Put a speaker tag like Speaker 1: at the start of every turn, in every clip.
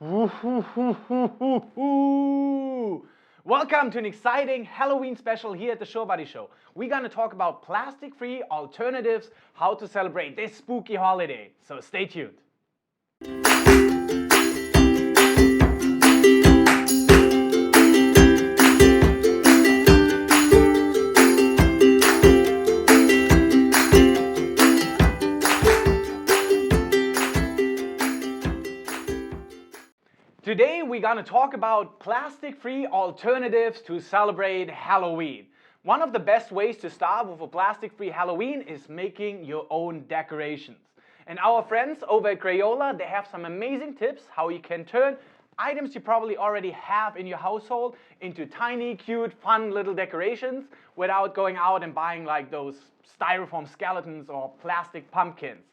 Speaker 1: Woo-hoo-hoo-hoo-hoo-hoo. Welcome to an exciting Halloween special here at the Shore Buddy Show. We're gonna talk about plastic-free alternatives, how to celebrate this spooky holiday. So stay tuned. Today we're gonna talk about plastic-free alternatives to celebrate Halloween. One of the best ways to start with a plastic-free Halloween is making your own decorations. And our friends over at Crayola, they have some amazing tips how you can turn items you probably already have in your household into tiny, cute, fun little decorations without going out and buying like those styrofoam skeletons or plastic pumpkins.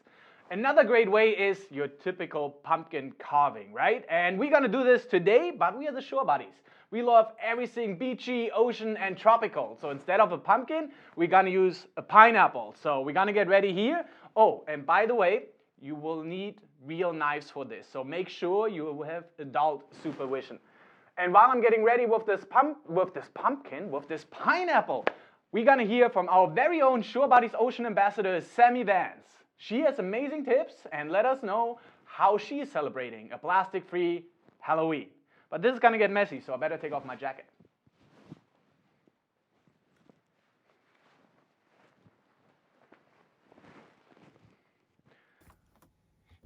Speaker 1: Another great way is your typical pumpkin carving, right? And we're gonna do this today, but we are the Shore Buddies. We love everything beachy, ocean, and tropical. So instead of a pumpkin, we're gonna use a pineapple. So we're gonna get ready here. Oh, and by the way, you will need real knives for this. So make sure you have adult supervision. And while I'm getting ready with this pineapple, we're gonna hear from our very own Shore Buddies Ocean Ambassador, Sammie. She has amazing tips and let us know how she is celebrating a plastic-free Halloween. But this is gonna get messy, so I better take off my jacket.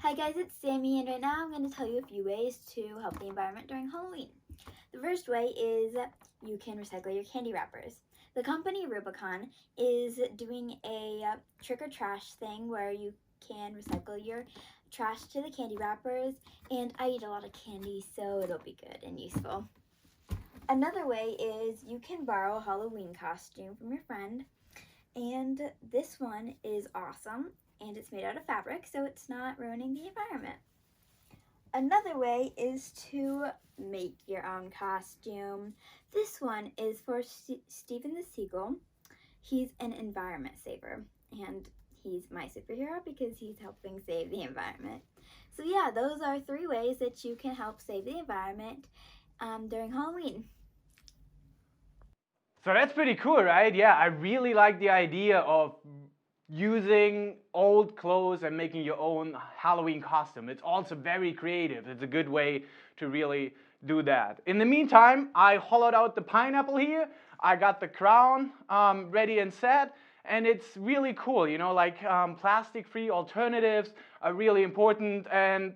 Speaker 2: Hi guys, it's Sammie, and right now I'm going to tell you a few ways to help the environment during Halloween. The first way is you can recycle your candy wrappers. The company Rubicon is doing a trick or trash thing where you can recycle your trash to the candy wrappers, and I eat a lot of candy, so it'll be good and useful. Another way is you can borrow a Halloween costume from your friend, and this one is awesome, and it's made out of fabric, so it's not ruining the environment. Another way is to make your own costume. This one is for Steven the Seagull. He's an environment saver, and he's my superhero because he's helping save the environment. So yeah, those are 3 ways that you can help save the environment during Halloween.
Speaker 1: So that's pretty cool, right? Yeah, I really like the idea of using old clothes and making your own Halloween costume. It's also very creative. It's a good way to really do that. In the meantime, I hollowed out the pineapple here. I got the crown ready and set, and it's really cool. You know, like plastic-free alternatives are really important. And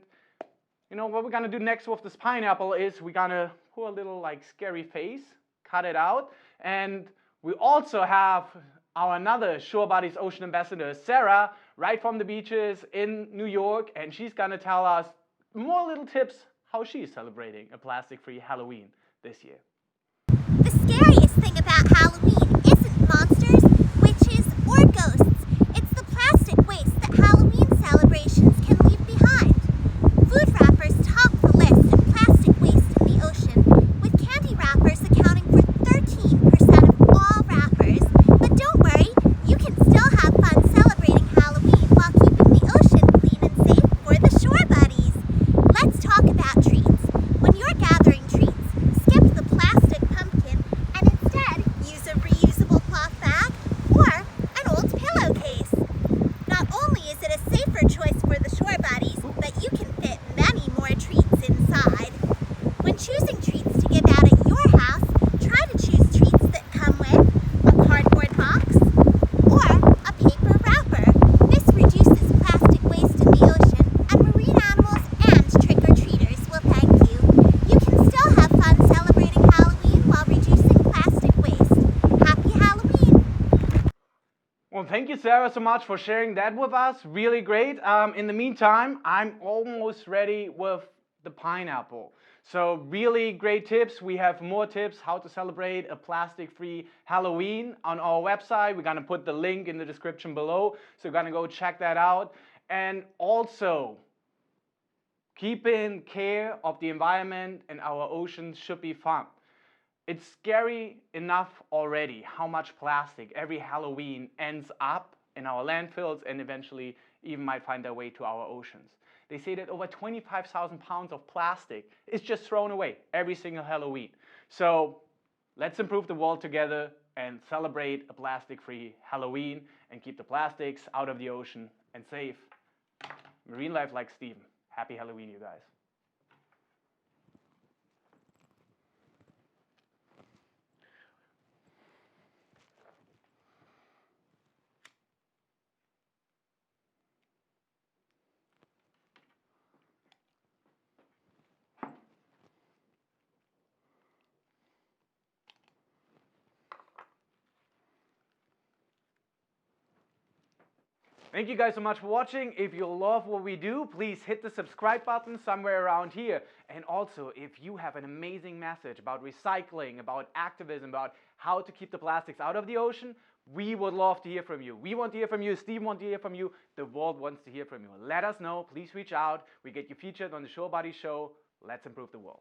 Speaker 1: you know what we're gonna do next with this pineapple is we're gonna put a little like scary face, cut it out, and we also have our another Shore Buddies Ocean Ambassador, Sarah, right from the beaches in New York, and she's gonna tell us more little tips how she's celebrating a plastic-free Halloween this year.
Speaker 3: The scariest thing about Halloween isn't monsters, witches, or ghosts. It's the plastic waste that Halloween celebrations can leave behind. Food wrappers top the list of plastic waste in the ocean, with candy wrappers accounting for 13% of all wrappers. But don't worry, you can still have fun celebrating Halloween while keeping the ocean clean and safe for the Shore Buddies. Let's talk about treats. When you're gathering treats, skip the plastic pumpkin and instead use a reusable cloth bag or an old pillowcase. Not only is it a safer choice for the Shore Buddies, but you can fit many more treats inside. When choosing treats to give out at your house, try to choose treats that come with a cardboard box or a paper wrapper. This reduces plastic waste in the ocean, and marine animals and trick-or-treaters will thank you. You can still have fun celebrating Halloween while reducing plastic waste. Happy Halloween!
Speaker 1: Well, thank you, Sarah, so much for sharing that with us. Really great. In the meantime, I'm almost ready with the pineapple. So really great tips. We have more tips how to celebrate a plastic-free Halloween on our website. We're gonna put the link in the description below. So you're gonna go check that out. And also, keeping care of the environment and our oceans should be fun. It's scary enough already how much plastic every Halloween ends up in our landfills and eventually even might find their way to our oceans. They say that over 25,000 pounds of plastic is just thrown away every single Halloween. So let's improve the world together and celebrate a plastic-free Halloween and keep the plastics out of the ocean and save marine life like Steven. Happy Halloween, you guys. Thank you guys so much for watching. If you love what we do, please hit the subscribe button somewhere around here. And also, if you have an amazing message about recycling, about activism, about how to keep the plastics out of the ocean, we would love to hear from you. We want to hear from you. Steve wants to hear from you. The world wants to hear from you. Let us know. Please reach out. We get you featured on the Show Buddy Show. Let's improve the world.